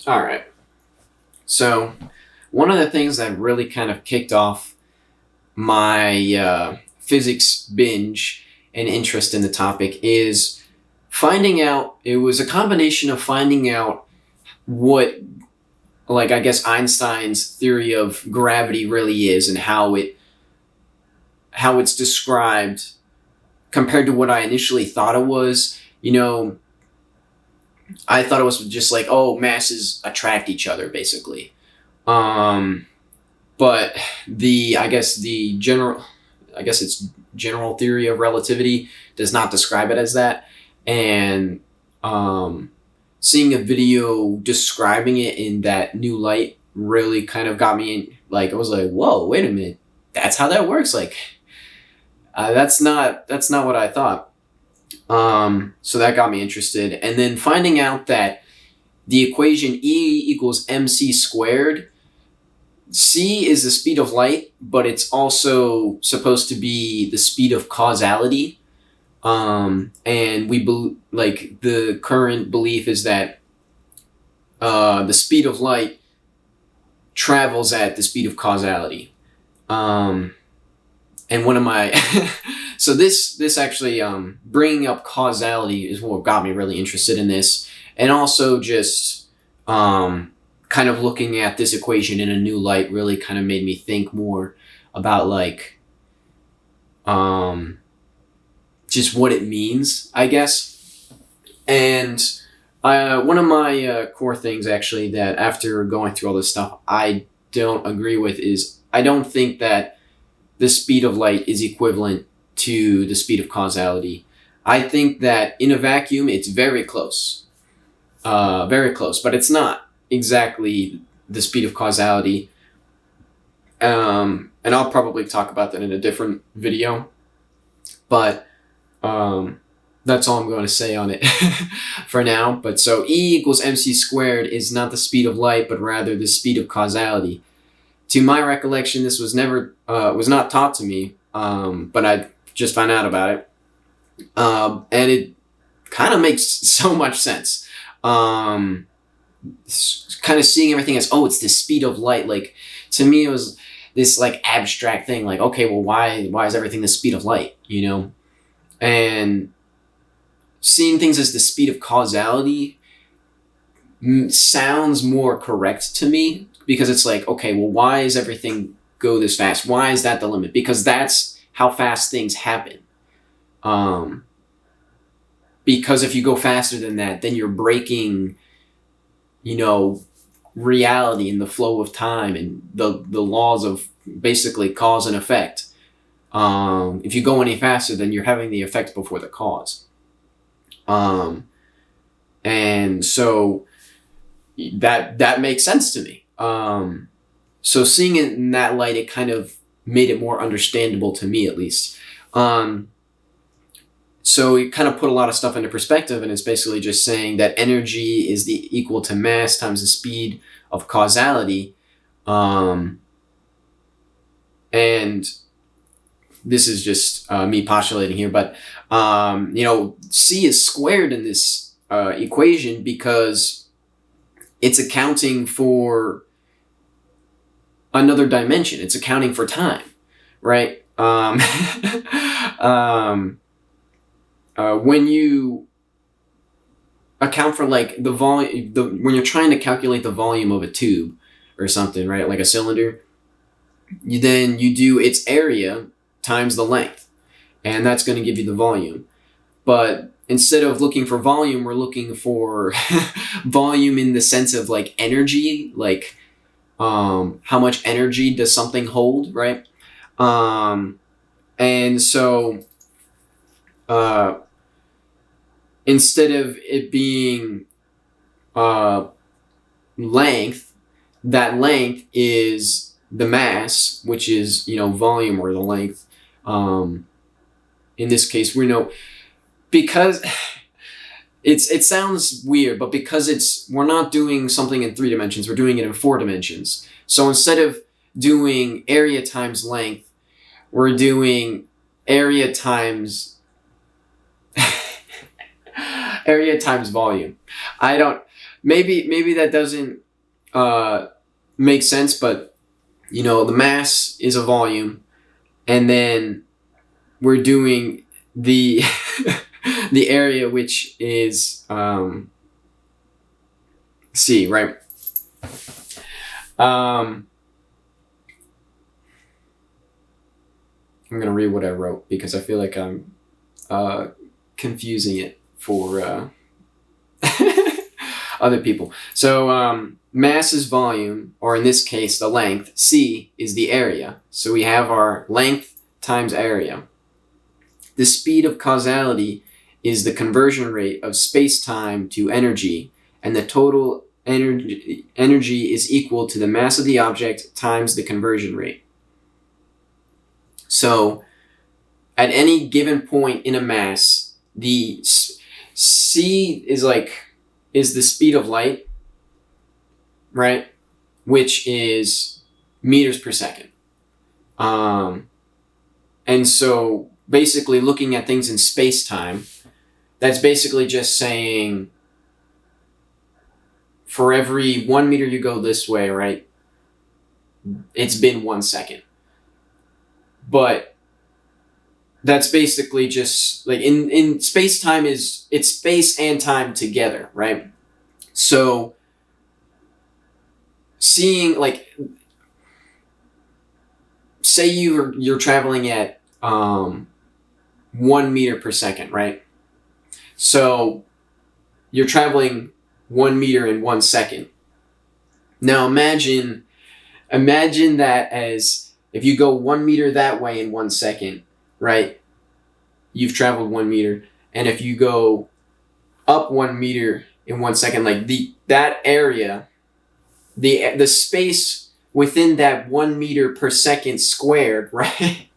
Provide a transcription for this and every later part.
All right. So, one of the things that really kind of kicked off my physics binge and interest in the topic is finding out. It was a combination of finding out what, like, I guess Einstein's theory of gravity really is and how it's described compared to what I initially thought it was. I thought it was just like, oh, masses attract each other, basically. Um, but I guess it's general theory of relativity does not describe it as that. And um, seeing a video describing it in that new light really kind of got me in. Like, I was like, whoa, wait a minute, that's how that works. Like, that's not what I thought. So that got me interested, and then finding out that the equation E equals mc squared. C is the speed of light, but it's also supposed to be the speed of causality. And like the current belief is that the speed of light travels at the speed of causality. And one of my so this actually bringing up causality is what got me really interested in this, and also just kind of looking at this equation in a new light really kind of made me think more about like just what it means, I guess. And one of my core things actually that after going through all this stuff I don't agree with is I don't think that the speed of light is equivalent to the speed of causality. I think that in a vacuum it's very close, but it's not exactly the speed of causality. And I'll probably talk about that in a different video, but that's all I'm going to say on it for now. But so E equals mc squared is not the speed of light, but rather the speed of causality. To my recollection, this was never was not taught to me, but I just found out about it, and it kind of makes so much sense. Kind of seeing everything as, oh, it's the speed of light. Like, to me, it was this like abstract thing. Like, okay, well, why is everything the speed of light? And seeing things as the speed of causality sounds more correct to me, because it's like, okay, well, why is everything go this fast? Why is that the limit? Because that's how fast things happen. Because if you go faster than that, then you're breaking, reality and the flow of time and the laws of basically cause and effect. If you go any faster, then you're having the effect before the cause. And so that makes sense to me. So seeing it in that light, it kind of made it more understandable to me, at least. So it kind of put a lot of stuff into perspective, and it's basically just saying that energy is equal to mass times the speed of causality. And this is just me postulating here, but C is squared in this equation because it's accounting for another dimension. It's accounting for time, right? When you account for like the volume, when you're trying to calculate the volume of a tube or something, right, like a cylinder, then you do its area times the length, and that's going to give you the volume. But instead of looking for volume, we're looking for volume in the sense of like energy, like how much energy does something hold, right? And so instead of it being length, that length is the mass, which is volume or the length. In this case, we know, because it sounds weird, but because we're not doing something in 3 dimensions, we're doing it in 4 dimensions. So instead of doing area times length, we're doing area times volume. I don't maybe that doesn't make sense, but you know, the mass is a volume, and then we're doing the the area, which is c, right? I'm gonna read what I wrote because I feel like I'm confusing it for other people. So mass is volume, or in this case, the length. C is the area. So we have our length times area. The speed of causality is the conversion rate of space-time to energy, and the total energy is equal to the mass of the object times the conversion rate. So at any given point in a mass, the c is the speed of light, right? Which is meters per second. And so basically looking at things in space-time, that's basically just saying for every 1 meter you go this way, right, it's been 1 second. But that's basically just like in space-time it's space and time together, right? So seeing, like, say you're traveling at 1 meter per second, right? So you're traveling 1 meter in 1 second. Now imagine that as if you go 1 meter that way in 1 second, right? You've traveled 1 meter. And if you go up 1 meter in 1 second, like that area, the space within that 1 meter per second squared, right?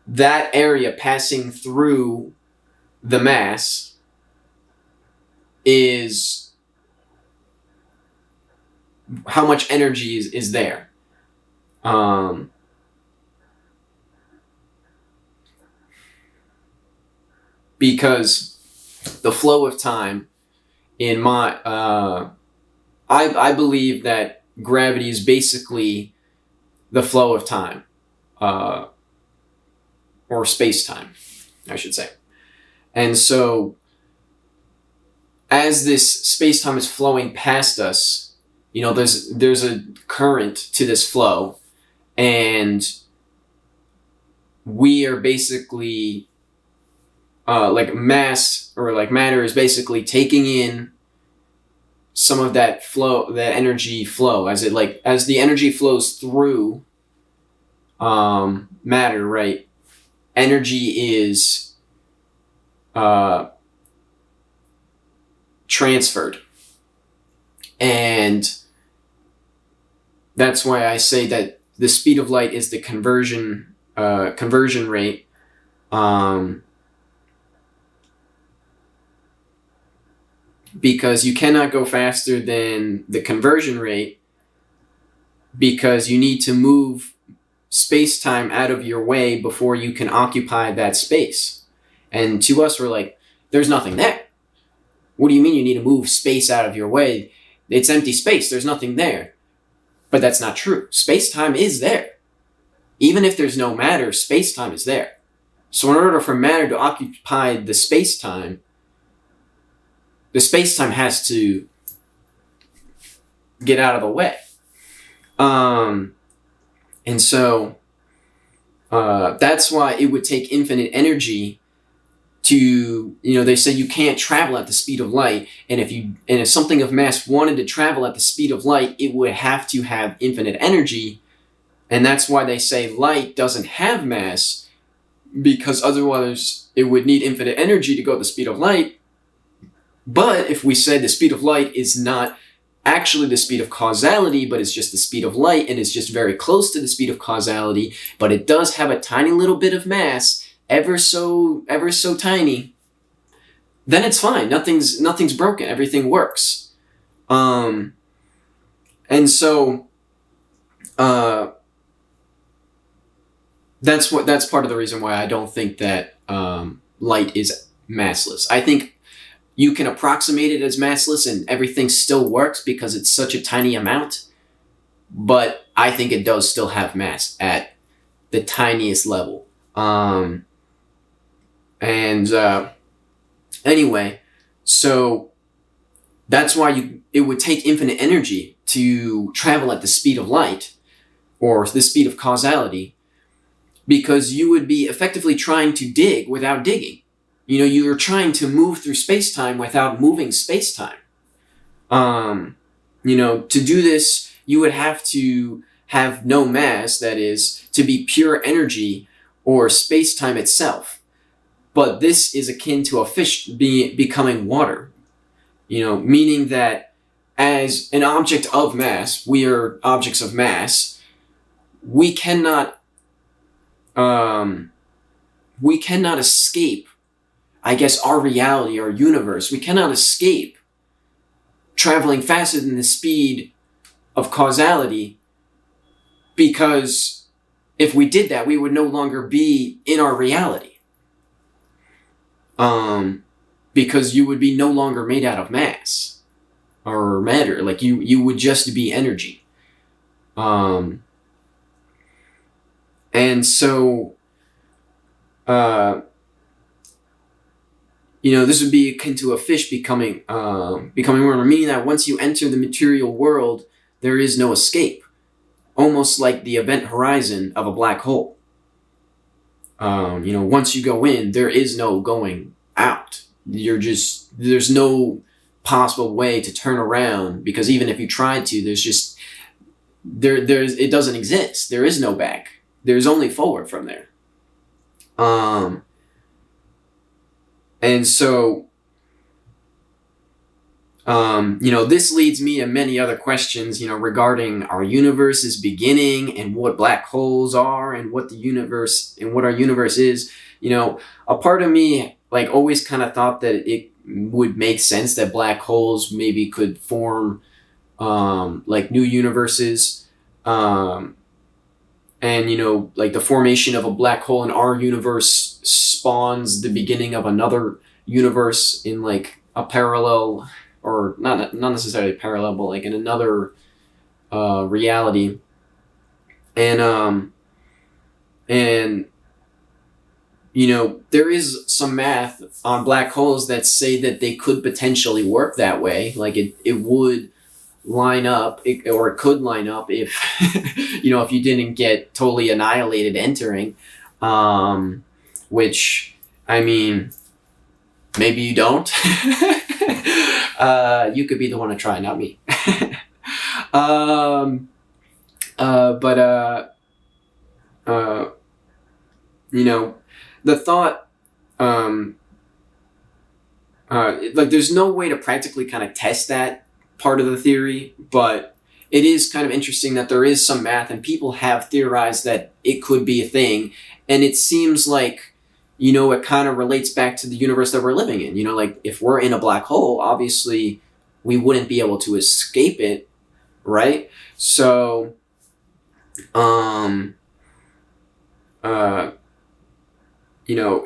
That area passing through the mass is how much energy is there. Because the flow of time in my I believe that gravity is basically the flow of time, or space-time, I should say. And so as this space-time is flowing past us, you know, there's a current to this flow, and we are basically like mass, or like matter is basically taking in some of that flow, that energy flow, as the energy flows through matter, right? Energy is transferred, and that's why I say that the speed of light is the conversion rate. Because you cannot go faster than the conversion rate, because you need to move space-time out of your way before you can occupy that space. And to us, we're like, there's nothing there. What do you mean you need to move space out of your way? It's empty space. There's nothing there. But that's not true. Space-time is there. Even if there's no matter, space-time is there. So in order for matter to occupy the space-time has to get out of the way. And so that's why it would take infinite energy to, you know, they say you can't travel at the speed of light, and if something of mass wanted to travel at the speed of light, it would have to have infinite energy. And that's why they say light doesn't have mass, because otherwise it would need infinite energy to go at the speed of light. But if we said the speed of light is not actually the speed of causality, but it's just the speed of light, and it's just very close to the speed of causality, but it does have a tiny little bit of mass, ever so tiny, then it's fine. Nothing's broken. Everything works. And so that's part of the reason why I don't think that light is massless. I think you can approximate it as massless and everything still works because it's such a tiny amount. But I think it does still have mass at the tiniest level. Anyway, so that's why it would take infinite energy to travel at the speed of light, or the speed of causality, because you would be effectively trying to dig without digging. You're trying to move through space-time without moving space-time. To do this, you would have to have no mass, that is, to be pure energy or space-time itself. But this is akin to a fish becoming water, meaning that as an object of mass, we are objects of mass, we cannot escape, I guess, our reality, our universe. We cannot escape traveling faster than the speed of causality, because if we did that, we would no longer be in our reality. Because you would be no longer made out of mass or matter. Like you would just be energy. And so, this would be akin to a fish becoming water, meaning that once you enter the material world, there is no escape. Almost like the event horizon of a black hole. Once you go in, there is no going out. There's no possible way to turn around, because even if you tried to, it doesn't exist. There is no back. There's only forward from there. And so, this leads me to many other questions, regarding our universe's beginning and what black holes are and what our universe is. A part of me, always kind of thought that it would make sense that black holes maybe could form, new universes. And, the formation of a black hole in our universe spawns the beginning of another universe in, a parallel, or not necessarily parallel, but, in another reality. And there is some math on black holes that say that they could potentially work that way. It would line up, or it could line up if, if you didn't get totally annihilated entering, which, maybe you don't. You could be the one to try, not me. The thought, there's no way to practically kind of test that part of the theory, but it is kind of interesting that there is some math, and people have theorized that it could be a thing, and it seems like, it kind of relates back to the universe that we're living in. If we're in a black hole, obviously we wouldn't be able to escape it, right? So,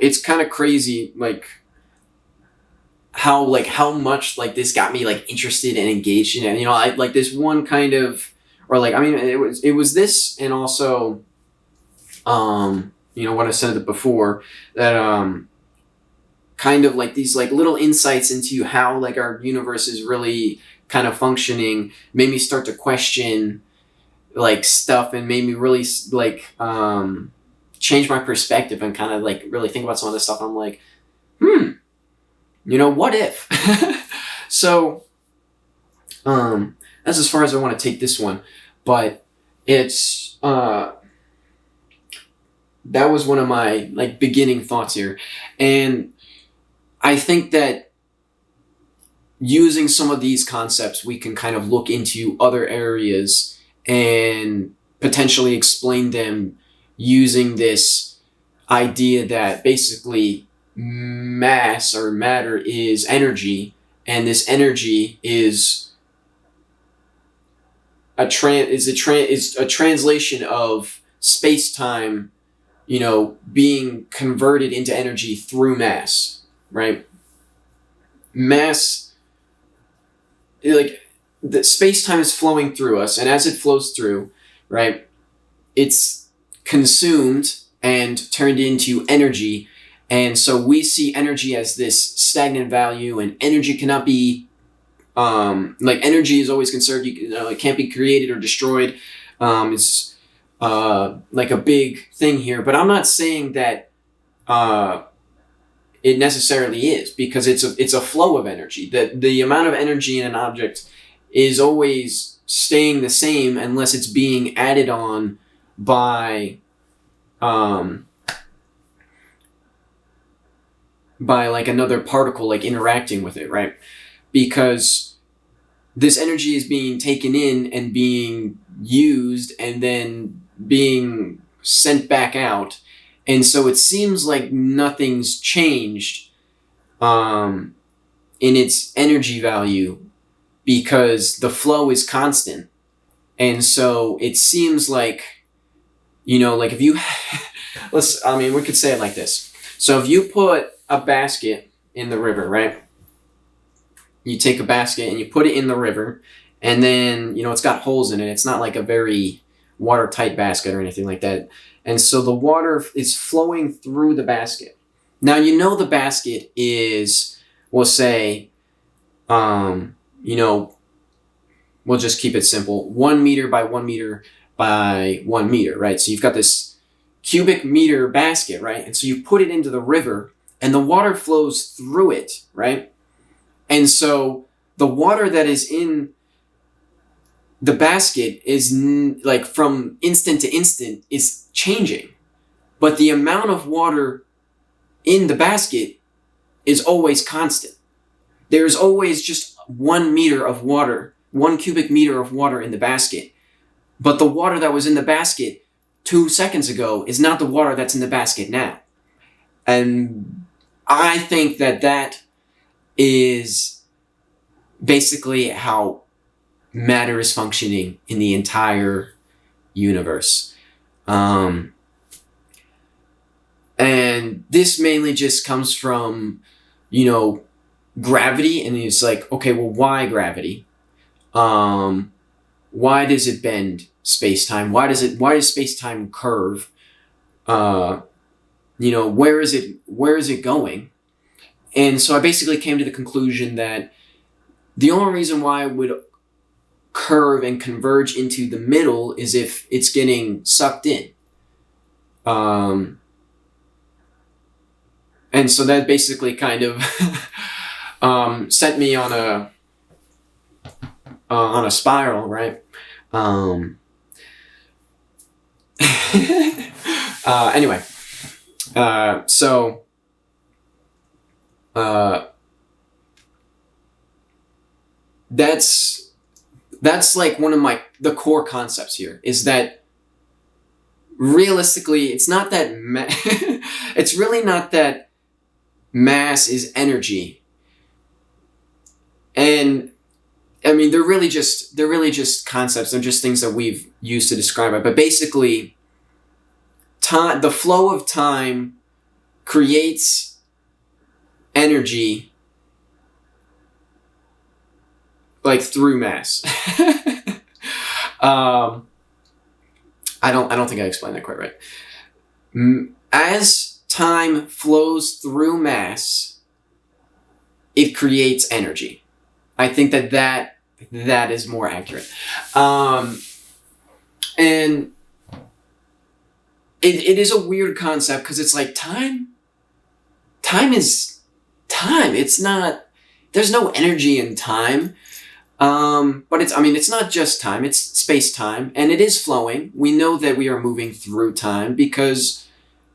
it's kind of crazy, how much this got me interested and engaged in it. I this one kind of, or it was this, and also, what I said before, that kind of these little insights into how our universe is really kind of functioning made me start to question stuff, and made me really change my perspective, and kind of really think about some of this stuff. I'm like, what if? So, that's as far as I want to take this one, but it's, that was one of my beginning thoughts here. And I think that using some of these concepts, we can kind of look into other areas and potentially explain them using this idea that basically mass or matter is energy, and this energy is a translation of space-time, being converted into energy through mass, right? mass, like the space-time is flowing through us, and as it flows through, right, it's consumed and turned into energy. And so we see energy as this stagnant value, and energy cannot be, like energy is always conserved. It can't be created or destroyed. It's like a big thing here, but I'm not saying that it necessarily is, because it's a flow of energy. That the amount of energy in an object is always staying the same unless it's being added on by like another particle, like interacting with it, right? Because this energy is being taken in and being used and then being sent back out. And so it seems like nothing's changed in its energy value, because the flow is constant. And so it seems like, like if you, we could say it like this. So if you put a basket in the river, right? You take a basket and you put it in the river, and then, it's got holes in it. It's not like a very watertight basket or anything like that. And so the water is flowing through the basket. Now, the basket is, we'll say, we'll just keep it simple, 1 meter by 1 meter by 1 meter, right? So you've got this cubic meter basket, right? And so you put it into the river, and the water flows through it, right? And so the water that is in the basket is like from instant to instant is changing, but the amount of water in the basket is always constant. There's always just 1 meter of water, 1 cubic meter of water in the basket. But the water that was in the basket 2 seconds ago is not the water that's in the basket now. And I think that is basically how matter is functioning in the entire universe. And this mainly just comes from, gravity. And it's like, okay, well, why gravity? Why does it bend space-time? Why does space-time curve? Where is it going? And so I basically came to the conclusion that the only reason why it would curve and converge into the middle is if it's getting sucked in. And so that basically kind of sent me on a spiral, right? Anyway, so that's like one of the core concepts here, is that realistically, it's not that it's really not that mass is energy. And I mean, they're really just concepts. They're just things that we've used to describe it. But basically, time, the flow of time creates energy, like through mass. I don't think I explained that quite right. As time flows through mass, it creates energy. I think that is more accurate. And it is a weird concept, because it's like time is time. It's not, there's no energy in time. But it's not just time, it's space-time, and it is flowing. We know that we are moving through time because,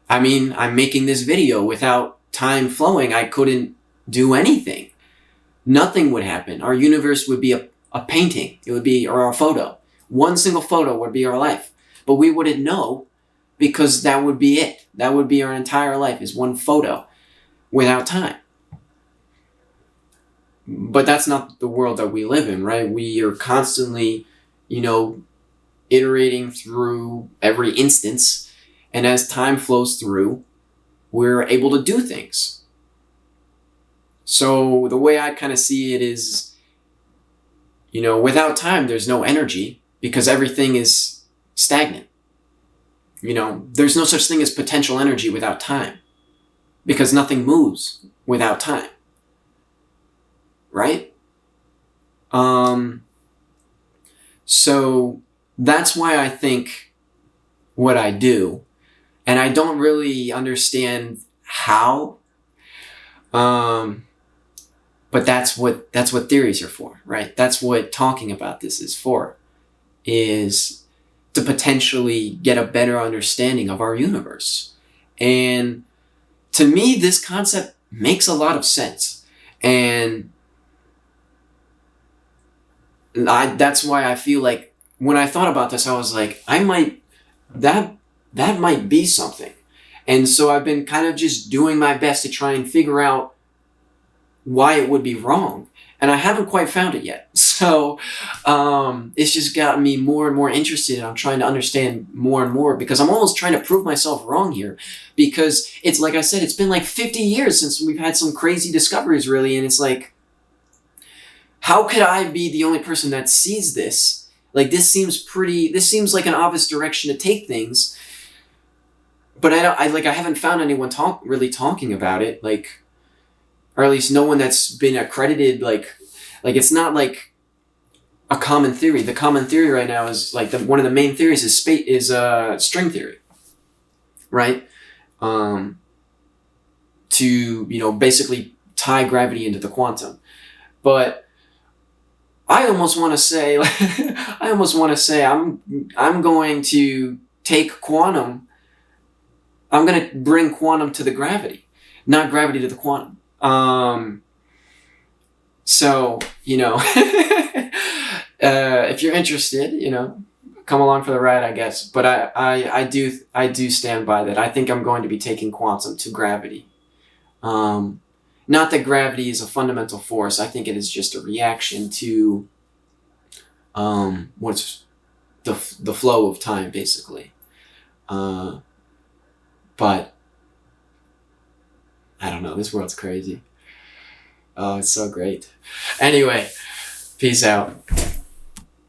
I'm making this video. Without time flowing, I couldn't do anything. Nothing would happen. Our universe would be a painting. It would be, or a photo. One single photo would be our life. But we wouldn't know, because that would be it. That would be our entire life, is one photo without time. But that's not the world that we live in, right? We are constantly, iterating through every instance. And as time flows through, we're able to do things. So the way I kind of see it is, without time, there's no energy because everything is stagnant. There's no such thing as potential energy without time because nothing moves without time. Right? So that's why I think what I do, and I don't really understand how, but that's what theories are for, right? That's what talking about this is for, is to potentially get a better understanding of our universe. And to me, this concept makes a lot of sense. And that's why I feel like when I thought about this, I was like, that might be something. And so I've been kind of just doing my best to try and figure out why it would be wrong. And I haven't quite found it yet. So it's just gotten me more and more interested, and I'm trying to understand more and more because I'm almost trying to prove myself wrong here. Because it's like I said, it's been like 50 years since we've had some crazy discoveries, really. And it's like, how could I be the only person that sees this? Like, this seems like an obvious direction to take things. But I haven't found anyone really talking about it, like, or at least no one that's been accredited, like it's not like a common theory. The common theory right now is like one of the main theories is string theory, right? To basically tie gravity into the quantum. But I almost want to say I'm going to take quantum. I'm going to bring quantum to the gravity, not gravity to the quantum. So, if you're interested, come along for the ride, I guess. But I do stand by that. I think I'm going to be taking quantum to gravity. Not that gravity is a fundamental force. I think it is just a reaction to what's the flow of time, basically. But I don't know. This world's crazy. Oh, it's so great. Anyway, peace out.